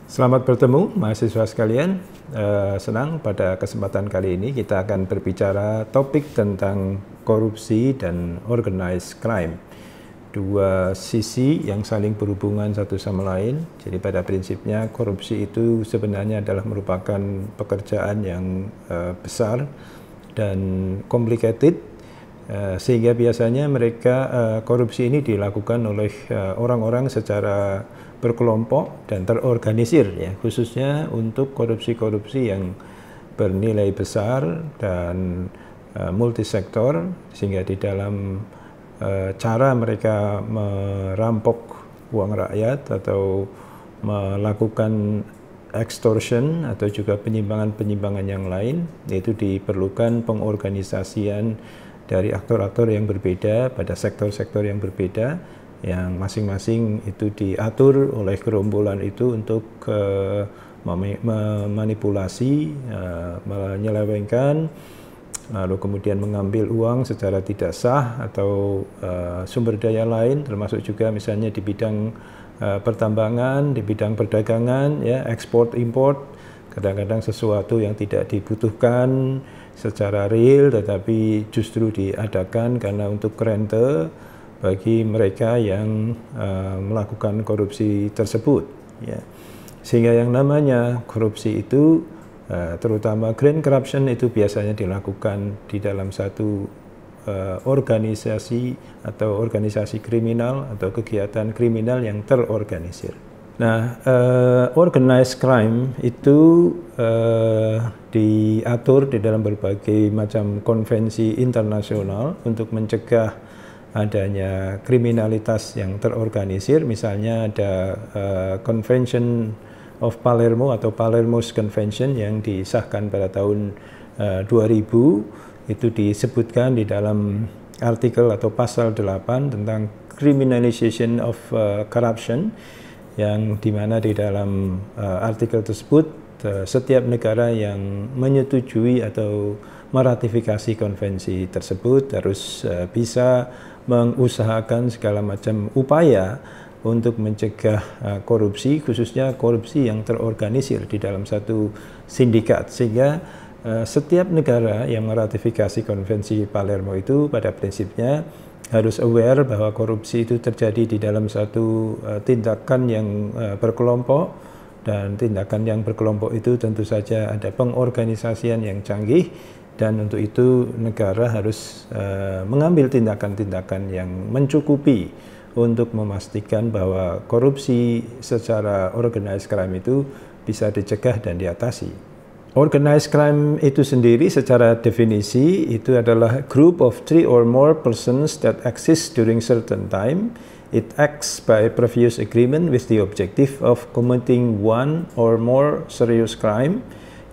Selamat bertemu mahasiswa sekalian. Senang pada kesempatan kali ini kita akan berbicara topik tentang korupsi dan organized crime. Dua sisi yang saling berhubungan satu sama lain. Jadi pada prinsipnya korupsi itu sebenarnya adalah merupakan pekerjaan yang besar dan complicated, sehingga biasanya korupsi ini dilakukan oleh orang-orang secara berkelompok dan terorganisir, ya, khususnya untuk korupsi-korupsi yang bernilai besar dan multisektor, sehingga di dalam cara mereka merampok uang rakyat atau melakukan extortion atau juga penyimpangan-penyimpangan yang lain, itu diperlukan pengorganisasian dari aktor-aktor yang berbeda pada sektor-sektor yang berbeda, yang masing-masing itu diatur oleh gerombolan itu untuk memanipulasi, menyelewengkan, lalu kemudian mengambil uang secara tidak sah atau sumber daya lain, termasuk juga misalnya di bidang pertambangan, di bidang perdagangan, ya, ekspor import, kadang-kadang sesuatu yang tidak dibutuhkan secara real tetapi justru diadakan karena untuk rente bagi mereka yang melakukan korupsi tersebut, ya. Sehingga yang namanya korupsi itu, terutama grand corruption, itu biasanya dilakukan di dalam satu organisasi atau organisasi kriminal atau kegiatan kriminal yang terorganisir. Nah, organized crime itu diatur di dalam berbagai macam konvensi internasional untuk mencegah adanya kriminalitas yang terorganisir. Misalnya ada Convention of Palermo atau Palermo's Convention yang disahkan pada tahun 2000. Itu disebutkan di dalam artikel atau pasal 8 tentang criminalization of corruption, yang dimana di dalam artikel tersebut setiap negara yang menyetujui atau meratifikasi konvensi tersebut harus bisa mengusahakan segala macam upaya untuk mencegah korupsi, khususnya korupsi yang terorganisir di dalam satu sindikat. Sehingga setiap negara yang meratifikasi konvensi Palermo itu pada prinsipnya harus aware bahwa korupsi itu terjadi di dalam satu tindakan yang berkelompok, dan tindakan yang berkelompok itu tentu saja ada pengorganisasian yang canggih, dan untuk itu negara harus mengambil tindakan-tindakan yang mencukupi untuk memastikan bahwa korupsi secara organized crime itu bisa dicegah dan diatasi. Organized crime itu sendiri secara definisi itu adalah group of 3 or more persons that exist during certain time. It acts by previous agreement with the objective of committing one or more serious crime,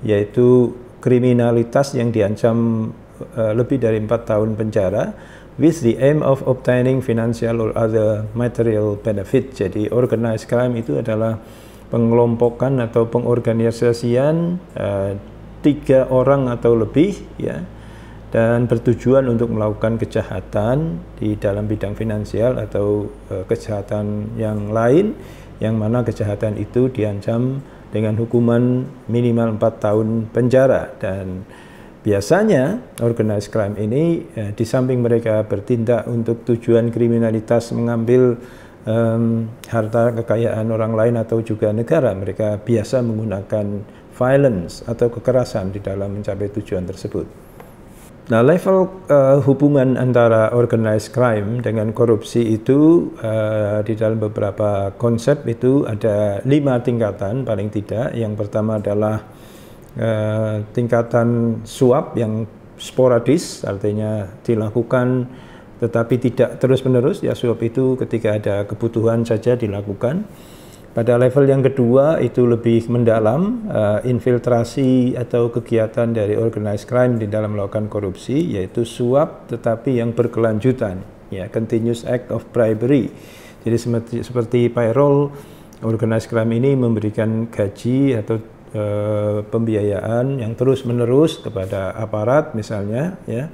yaitu kriminalitas yang diancam lebih dari 4 tahun penjara, with the aim of obtaining financial or other material benefit. Jadi organized crime itu adalah pengelompokan atau pengorganisasian 3 orang atau lebih, ya, dan bertujuan untuk melakukan kejahatan di dalam bidang finansial atau kejahatan yang lain, yang mana kejahatan itu diancam dengan hukuman minimal 4 tahun penjara. Dan biasanya organized crime ini di samping mereka bertindak untuk tujuan kriminalitas, mengambil harta kekayaan orang lain atau juga negara, mereka biasa menggunakan violence atau kekerasan di dalam mencapai tujuan tersebut. Nah, level hubungan antara organized crime dengan korupsi itu di dalam beberapa konsep itu ada 5 tingkatan paling tidak. Yang pertama adalah tingkatan suap yang sporadis, artinya dilakukan tetapi tidak terus-menerus, ya, suap itu ketika ada kebutuhan saja dilakukan. Pada level yang kedua itu lebih mendalam, infiltrasi atau kegiatan dari organized crime di dalam melakukan korupsi, yaitu suap tetapi yang berkelanjutan, ya, continuous act of bribery. Jadi seperti payroll, organized crime ini memberikan gaji atau pembiayaan yang terus-menerus kepada aparat misalnya, ya,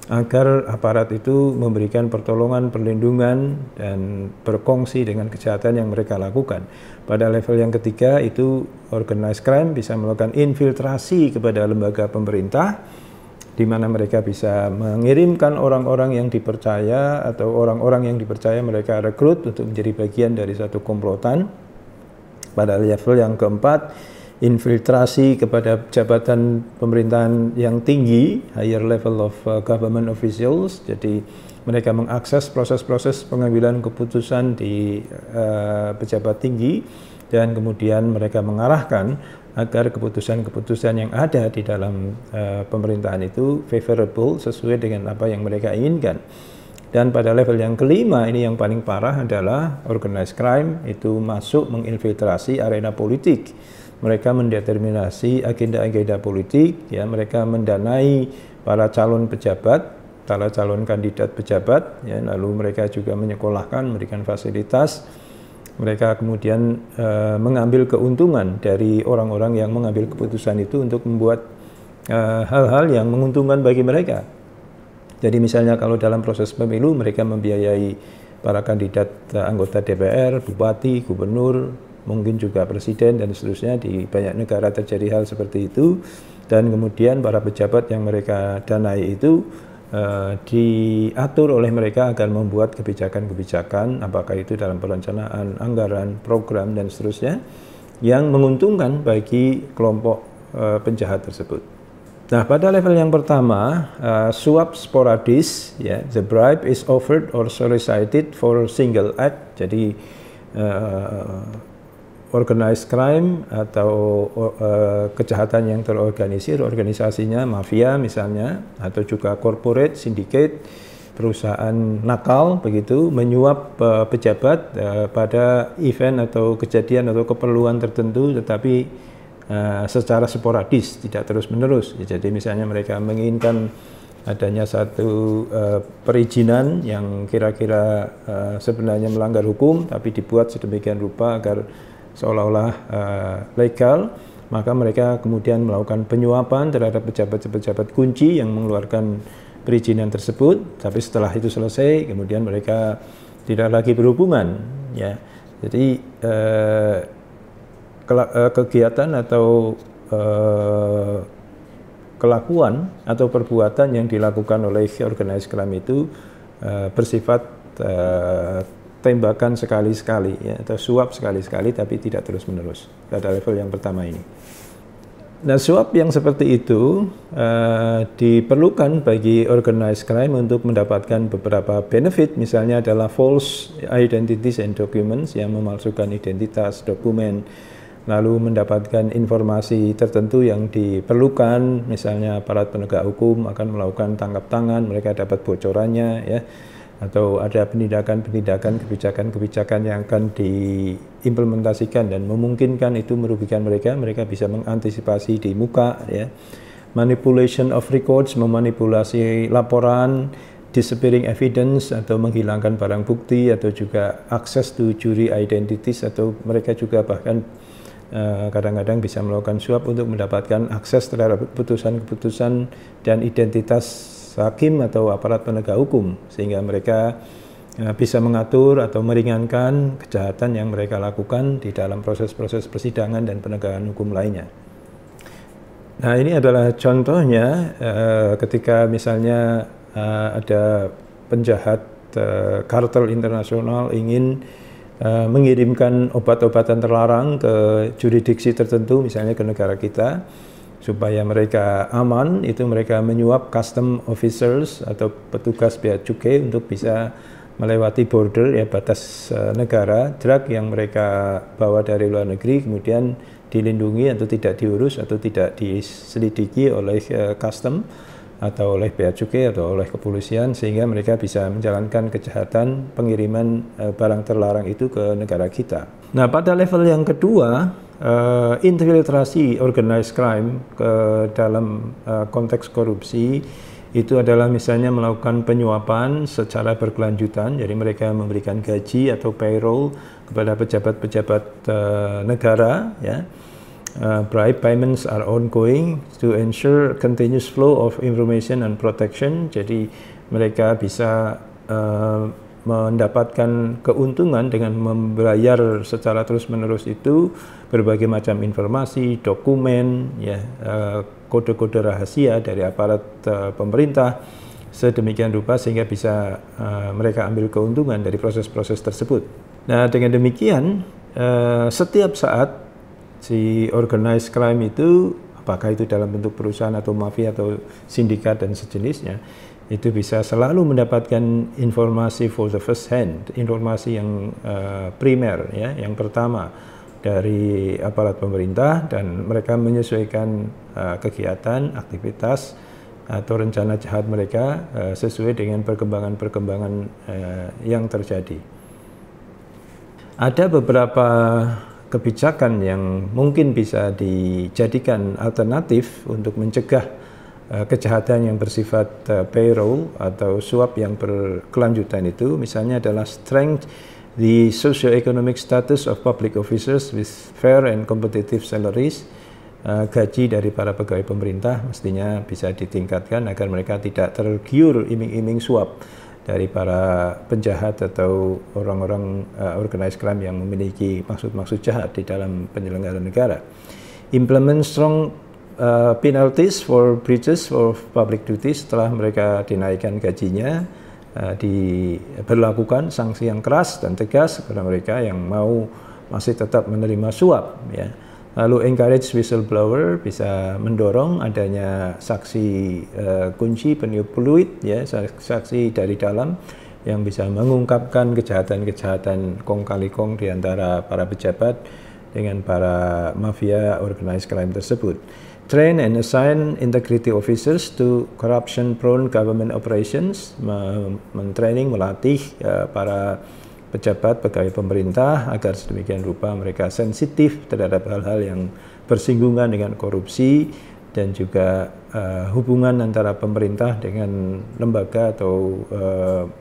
agar aparat itu memberikan pertolongan, perlindungan, dan berkongsi dengan kejahatan yang mereka lakukan. Pada level yang ketiga itu organized crime bisa melakukan infiltrasi kepada lembaga pemerintah, di mana mereka bisa mengirimkan orang-orang yang dipercaya atau orang-orang yang dipercaya mereka rekrut untuk menjadi bagian dari satu komplotan. Pada level yang keempat, infiltrasi kepada jabatan pemerintahan yang tinggi, higher level of government officials. Jadi mereka mengakses proses-proses pengambilan keputusan di pejabat tinggi, dan kemudian mereka mengarahkan agar keputusan-keputusan yang ada di dalam pemerintahan itu favorable, sesuai dengan apa yang mereka inginkan. Dan pada level yang kelima, ini yang paling parah adalah organized crime, itu masuk menginfiltrasi arena politik. Mereka mendeterminasi agenda-agenda politik, ya, mereka mendanai para calon pejabat, para calon kandidat pejabat, ya, lalu mereka juga menyekolahkan, memberikan fasilitas. Mereka kemudian mengambil keuntungan dari orang-orang yang mengambil keputusan itu untuk membuat hal-hal yang menguntungkan bagi mereka. Jadi misalnya kalau dalam proses pemilu mereka membiayai para kandidat anggota DPR, bupati, gubernur, mungkin juga presiden dan seterusnya. Di banyak negara terjadi hal seperti itu, dan kemudian para pejabat yang mereka danai itu diatur oleh mereka agar membuat kebijakan-kebijakan, apakah itu dalam perencanaan, anggaran, program dan seterusnya, yang menguntungkan bagi kelompok penjahat tersebut. Nah, pada level yang pertama, suap sporadis, ya, the bribe is offered or solicited for single act. Jadi organized crime atau kejahatan yang terorganisir, organisasinya mafia misalnya, atau juga corporate, syndicate, perusahaan nakal begitu, menyuap pejabat pada event atau kejadian atau keperluan tertentu, tetapi secara sporadis, tidak terus-menerus. Jadi misalnya mereka menginginkan adanya satu perizinan yang kira-kira sebenarnya melanggar hukum, tapi dibuat sedemikian rupa agar seolah-olah legal, maka mereka kemudian melakukan penyuapan terhadap pejabat-pejabat kunci yang mengeluarkan perizinan tersebut. Tapi setelah itu selesai, kemudian mereka tidak lagi berhubungan, ya. Jadi kegiatan atau kelakuan atau perbuatan yang dilakukan oleh organized crime itu bersifat tembakan sekali-sekali, ya, atau suap sekali-sekali, tapi tidak terus-menerus pada level yang pertama ini. Nah, suap yang seperti itu diperlukan bagi organized crime untuk mendapatkan beberapa benefit, misalnya adalah false identities and documents, yang memalsukan identitas, dokumen, lalu mendapatkan informasi tertentu yang diperlukan, misalnya aparat penegak hukum akan melakukan tangkap tangan, mereka dapat bocorannya, ya, atau ada penindakan-penindakan, kebijakan-kebijakan yang akan diimplementasikan dan memungkinkan itu merugikan mereka, mereka bisa mengantisipasi di muka, ya. Manipulation of records, memanipulasi laporan, disappearing evidence atau menghilangkan barang bukti, atau juga access to jury identities, atau mereka juga bahkan kadang-kadang bisa melakukan suap untuk mendapatkan akses terhadap keputusan-keputusan dan identitas hakim atau aparat penegak hukum, sehingga mereka bisa mengatur atau meringankan kejahatan yang mereka lakukan di dalam proses-proses persidangan dan penegakan hukum lainnya. Nah, ini adalah contohnya ketika misalnya ada penjahat kartel internasional ingin mengirimkan obat-obatan terlarang ke jurisdiksi tertentu, misalnya ke negara kita, supaya mereka aman, itu mereka menyuap custom officers atau petugas bea cukai untuk bisa melewati border, ya, batas negara, drug yang mereka bawa dari luar negeri kemudian dilindungi atau tidak diurus atau tidak diselidiki oleh custom atau oleh bea cukai atau oleh kepolisian, sehingga mereka bisa menjalankan kejahatan pengiriman barang terlarang itu ke negara kita. Nah, pada level yang kedua, infiltrasi organized crime ke dalam konteks korupsi itu adalah misalnya melakukan penyuapan secara berkelanjutan. Jadi mereka memberikan gaji atau payroll kepada pejabat-pejabat negara, ya, Bribe payments are ongoing to ensure continuous flow of information and protection. Jadi mereka bisa mendapatkan keuntungan dengan membayar secara terus-menerus itu berbagai macam informasi, dokumen, ya, kode-kode rahasia dari aparat pemerintah sedemikian rupa sehingga bisa mereka ambil keuntungan dari proses-proses tersebut. Nah, dengan demikian setiap saat si organized crime itu, apakah itu dalam bentuk perusahaan atau mafia atau sindikat dan sejenisnya, itu bisa selalu mendapatkan informasi for the first hand, informasi yang primer, ya, yang pertama dari aparat pemerintah, dan mereka menyesuaikan kegiatan, aktivitas atau rencana jahat mereka sesuai dengan perkembangan-perkembangan yang terjadi. Ada beberapa kebijakan yang mungkin bisa dijadikan alternatif untuk mencegah kejahatan yang bersifat payroll atau suap yang berkelanjutan itu. Misalnya adalah strength the socio-economic status of public officers with fair and competitive salaries. Gaji dari para pegawai pemerintah mestinya bisa ditingkatkan agar mereka tidak tergiur iming-iming suap dari para penjahat atau orang-orang organized crime yang memiliki maksud-maksud jahat di dalam penyelenggaraan negara. Implement strong penalties for breaches of public duties. Setelah mereka dinaikkan gajinya, diberlakukan sanksi yang keras dan tegas kepada mereka yang mau masih tetap menerima suap, ya. Lalu encourage whistleblower, bisa mendorong adanya saksi kunci peniup peluit, ya, saksi dari dalam yang bisa mengungkapkan kejahatan-kejahatan kong kali kong di antara para pejabat dengan para mafia organized crime tersebut. Train and assign integrity officers to corruption-prone government operations, mentraining, melatih para pejabat pegawai pemerintah agar sedemikian rupa mereka sensitif terhadap hal-hal yang bersinggungan dengan korupsi dan juga hubungan antara pemerintah dengan lembaga atau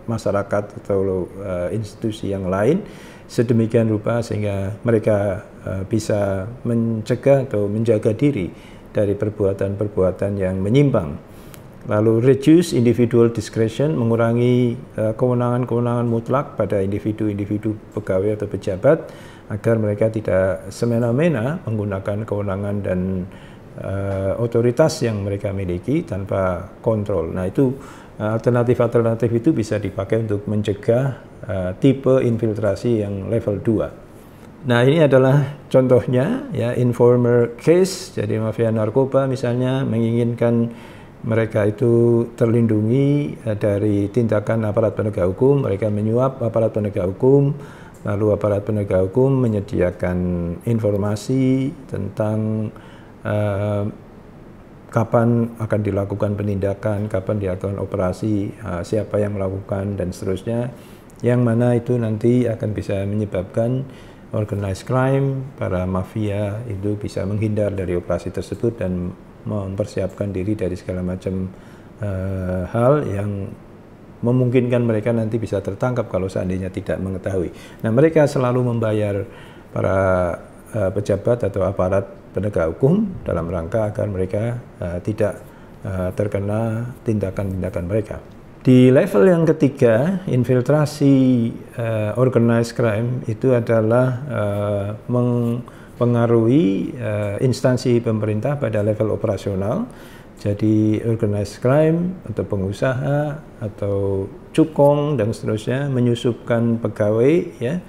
masyarakat atau institusi yang lain sedemikian rupa sehingga mereka bisa mencegah atau menjaga diri dari perbuatan-perbuatan yang menyimpang. Lalu reduce individual discretion, mengurangi kewenangan-kewenangan mutlak pada individu-individu pegawai atau pejabat agar mereka tidak semena-mena menggunakan kewenangan dan otoritas yang mereka miliki tanpa kontrol. Nah, itu alternatif-alternatif itu bisa dipakai untuk mencegah tipe infiltrasi yang level 2. Nah, ini adalah contohnya, ya, informer case. Jadi mafia narkoba misalnya menginginkan mereka itu terlindungi dari tindakan aparat penegak hukum, mereka menyuap aparat penegak hukum, lalu aparat penegak hukum menyediakan informasi tentang kapan akan dilakukan penindakan, kapan dilakukan operasi, siapa yang melakukan, dan seterusnya, yang mana itu nanti akan bisa menyebabkan organized crime, para mafia itu bisa menghindar dari operasi tersebut dan mempersiapkan diri dari segala macam hal yang memungkinkan mereka nanti bisa tertangkap kalau seandainya tidak mengetahui. Nah, mereka selalu membayar para pejabat atau aparat penegak hukum dalam rangka agar mereka tidak terkena tindakan-tindakan mereka. Di level yang ketiga, infiltrasi organized crime itu adalah mempengaruhi instansi pemerintah pada level operasional. Jadi organized crime atau pengusaha atau cukong dan seterusnya menyusupkan pegawai, ya,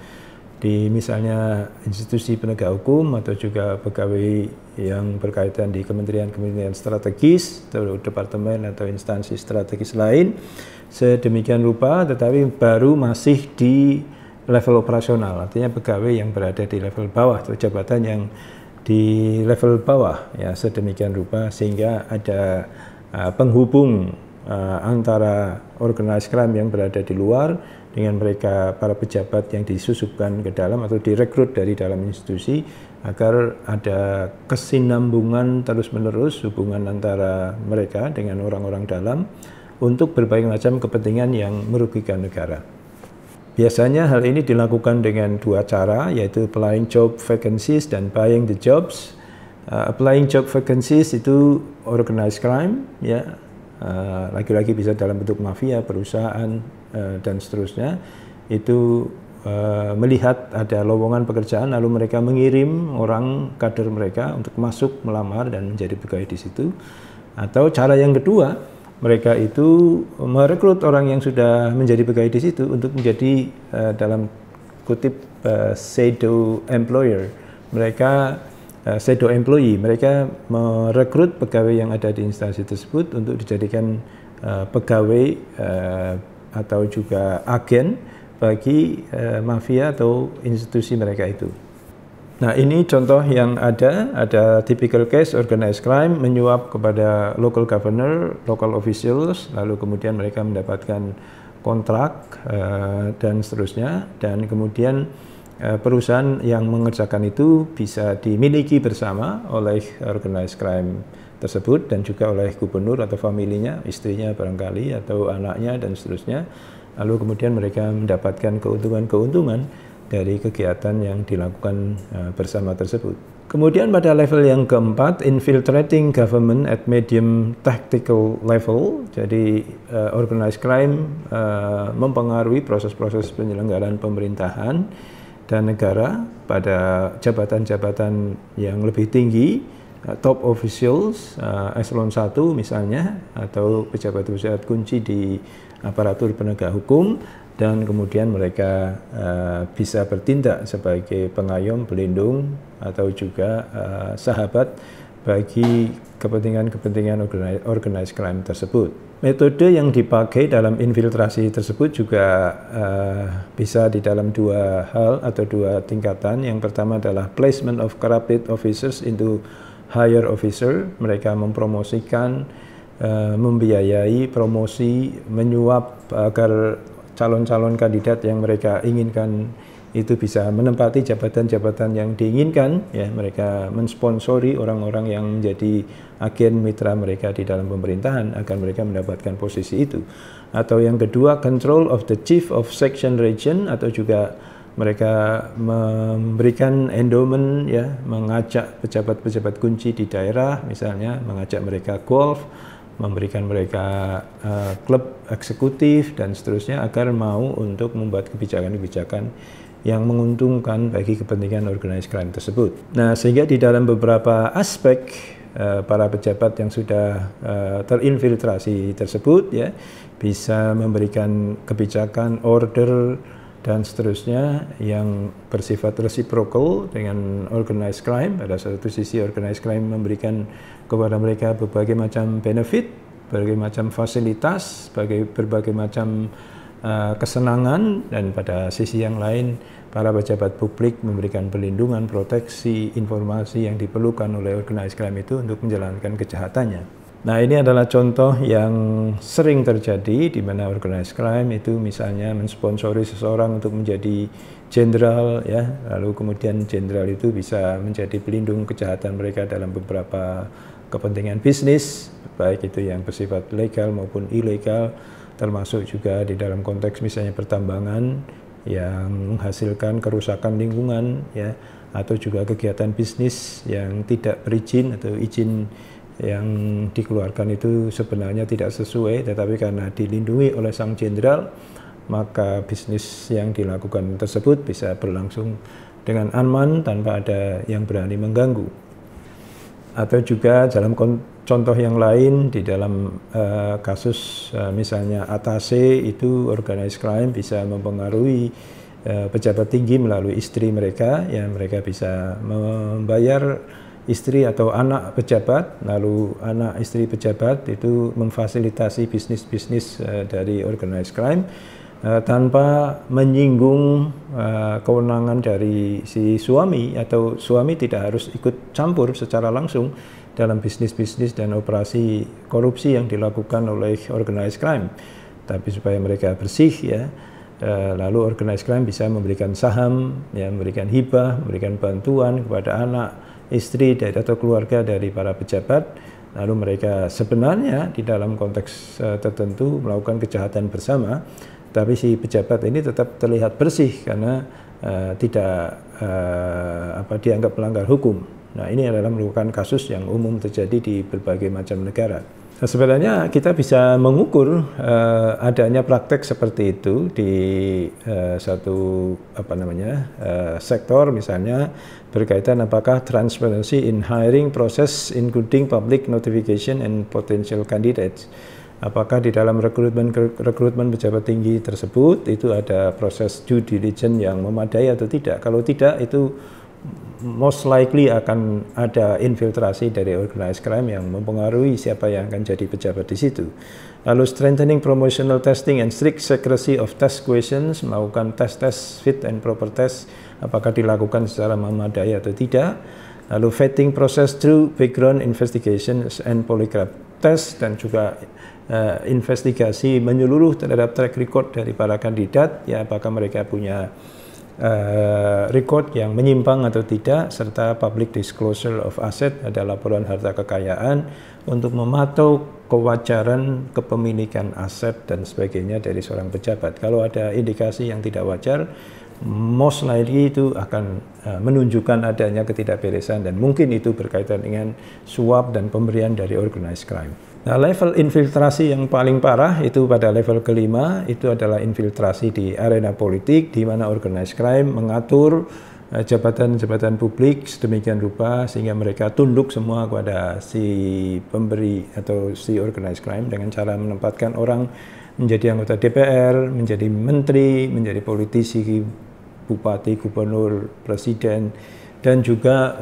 di misalnya institusi penegak hukum atau juga pegawai yang berkaitan di kementerian-kementerian strategis atau departemen atau instansi strategis lain sedemikian rupa, tetapi baru masih di level operasional, artinya pegawai yang berada di level bawah atau jabatan yang di level bawah, ya, sedemikian rupa sehingga ada penghubung antara organized crime yang berada di luar dengan mereka para pejabat yang disusupkan ke dalam atau direkrut dari dalam institusi agar ada kesinambungan terus-menerus hubungan antara mereka dengan orang-orang dalam untuk berbagai macam kepentingan yang merugikan negara. Biasanya hal ini dilakukan dengan dua cara, yaitu applying job vacancies dan buying the jobs. applying job vacancies itu organized crime, ya, lagi-lagi bisa dalam bentuk mafia, perusahaan, dan seterusnya. Itu melihat ada lowongan pekerjaan, lalu mereka mengirim orang kader mereka untuk masuk melamar dan menjadi pegawai di situ. Atau cara yang kedua, mereka itu merekrut orang yang sudah menjadi pegawai di situ untuk menjadi dalam kutip pseudo employer. Mereka pseudo employee, mereka merekrut pegawai yang ada di instansi tersebut untuk dijadikan pegawai atau juga agen bagi mafia atau institusi mereka itu. Nah, ini contoh yang ada typical case organized crime menyuap kepada local governor, local officials, lalu kemudian mereka mendapatkan kontrak dan seterusnya, dan kemudian perusahaan yang mengerjakan itu bisa dimiliki bersama oleh organized crime tersebut dan juga oleh gubernur atau familinya, istrinya barangkali atau anaknya dan seterusnya. Lalu kemudian mereka mendapatkan keuntungan-keuntungan dari kegiatan yang dilakukan bersama tersebut. Kemudian pada level yang keempat, infiltrating government at medium tactical level. Jadi organized crime mempengaruhi proses-proses penyelenggaraan pemerintahan dan negara pada jabatan-jabatan yang lebih tinggi, top officials, eselon 1 misalnya, atau pejabat-pejabat kunci di aparatur penegak hukum, dan kemudian mereka bisa bertindak sebagai pengayom, pelindung, atau juga sahabat bagi kepentingan-kepentingan organized crime tersebut. Metode yang dipakai dalam infiltrasi tersebut juga bisa di dalam dua hal atau dua tingkatan. Yang pertama adalah placement of corrupted officers into higher officer. Mereka mempromosikan, membiayai promosi, menyuap agar calon-calon kandidat yang mereka inginkan itu bisa menempati jabatan-jabatan yang diinginkan, ya. Mereka mensponsori orang-orang yang menjadi agen mitra mereka di dalam pemerintahan agar mereka mendapatkan posisi itu. Atau yang kedua, control of the chief of section region, atau juga mereka memberikan endowment, ya, mengajak pejabat-pejabat kunci di daerah, misalnya mengajak mereka golf, memberikan mereka klub eksekutif dan seterusnya agar mau untuk membuat kebijakan-kebijakan yang menguntungkan bagi kepentingan organized crime tersebut. Nah, sehingga di dalam beberapa aspek para pejabat yang sudah terinfiltrasi tersebut, ya, bisa memberikan kebijakan, order dan seterusnya yang bersifat reciprocal dengan organized crime. Pada satu sisi organized crime memberikan kepada mereka berbagai macam benefit, berbagai macam fasilitas, berbagai macam kesenangan, dan pada sisi yang lain para pejabat publik memberikan perlindungan, proteksi, informasi yang diperlukan oleh organized crime itu untuk menjalankan kejahatannya. Nah, ini adalah contoh yang sering terjadi di mana organized crime itu misalnya mensponsori seseorang untuk menjadi jenderal, ya, lalu kemudian jenderal itu bisa menjadi pelindung kejahatan mereka dalam beberapa kepentingan bisnis, baik itu yang bersifat legal maupun ilegal, termasuk juga di dalam konteks misalnya pertambangan yang menghasilkan kerusakan lingkungan, ya, atau juga kegiatan bisnis yang tidak berizin atau izin yang dikeluarkan itu sebenarnya tidak sesuai, tetapi karena dilindungi oleh sang jenderal, maka bisnis yang dilakukan tersebut bisa berlangsung dengan aman tanpa ada yang berani mengganggu. Atau juga dalam contoh yang lain di dalam kasus misalnya atase itu organized crime bisa mempengaruhi pejabat tinggi melalui istri mereka, ya, mereka bisa membayar istri atau anak pejabat, lalu anak istri pejabat itu memfasilitasi bisnis-bisnis dari organized crime tanpa menyinggung kewenangan dari si suami, atau suami tidak harus ikut campur secara langsung dalam bisnis-bisnis dan operasi korupsi yang dilakukan oleh organized crime. Tapi supaya mereka bersih, ya, lalu organized crime bisa memberikan saham, ya, memberikan hibah, memberikan bantuan kepada anak, istri atau keluarga dari para pejabat, lalu mereka sebenarnya di dalam konteks tertentu melakukan kejahatan bersama, tapi si pejabat ini tetap terlihat bersih karena tidak dianggap melanggar hukum. Nah, ini adalah merupakan kasus yang umum terjadi di berbagai macam negara. Nah, sebenarnya kita bisa mengukur adanya praktek seperti itu di satu sektor, misalnya berkaitan apakah transparency in hiring process including public notification and potential candidates. Apakah di dalam rekrutmen pejabat tinggi tersebut itu ada proses due diligence yang memadai atau tidak. Kalau tidak, itu most likely akan ada infiltrasi dari organized crime yang mempengaruhi siapa yang akan jadi pejabat di situ. Lalu strengthening promotional testing and strict secrecy of test questions, melakukan tes fit and proper test, apakah dilakukan secara memadai atau tidak. Lalu vetting process through background investigations and polygraph test, dan juga investigasi menyeluruh terhadap track record dari para kandidat, ya apakah mereka punya record yang menyimpang atau tidak, serta public disclosure of asset, ada laporan harta kekayaan untuk memantau kewajaran kepemilikan aset dan sebagainya dari seorang pejabat. Kalau ada indikasi yang tidak wajar, most likely itu akan menunjukkan adanya ketidakberesan, dan mungkin itu berkaitan dengan suap dan pemberian dari organized crime. Nah, level infiltrasi yang paling parah itu pada level kelima, itu adalah infiltrasi di arena politik, di mana organized crime mengatur jabatan-jabatan publik sedemikian rupa sehingga mereka tunduk semua kepada si pemberi atau si organized crime dengan cara menempatkan orang menjadi anggota DPR, menjadi menteri, menjadi politisi, bupati, gubernur, presiden, dan juga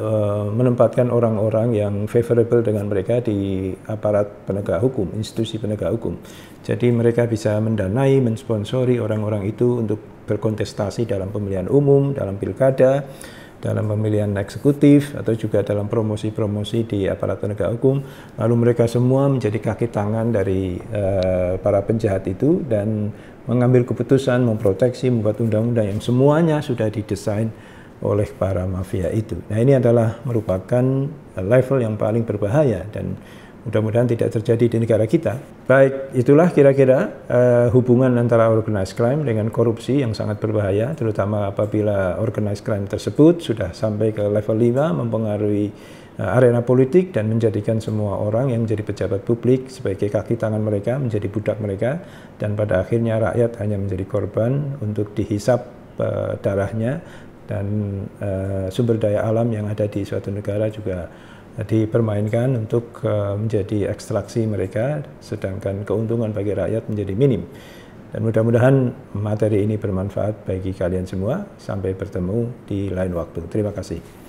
menempatkan orang-orang yang favorable dengan mereka di aparat penegak hukum, institusi penegak hukum. Jadi mereka bisa mendanai, mensponsori orang-orang itu untuk berkontestasi dalam pemilihan umum, dalam pilkada, dalam pemilihan eksekutif, atau juga dalam promosi-promosi di aparat penegak hukum. Lalu mereka semua menjadi kaki tangan dari para penjahat itu dan mengambil keputusan, memproteksi, membuat undang-undang yang semuanya sudah didesain oleh para mafia itu. Nah, ini adalah merupakan level yang paling berbahaya dan mudah-mudahan tidak terjadi di negara kita. Baik, itulah kira-kira hubungan antara organized crime dengan korupsi yang sangat berbahaya, terutama apabila organized crime tersebut sudah sampai ke level 5, mempengaruhi arena politik dan menjadikan semua orang yang menjadi pejabat publik sebagai kaki tangan mereka, menjadi budak mereka, dan pada akhirnya rakyat hanya menjadi korban untuk dihisap darahnya, dan sumber daya alam yang ada di suatu negara juga dipermainkan untuk menjadi ekstraksi mereka, sedangkan keuntungan bagi rakyat menjadi minim. Dan mudah-mudahan materi ini bermanfaat bagi kalian semua. Sampai bertemu di lain waktu. Terima kasih.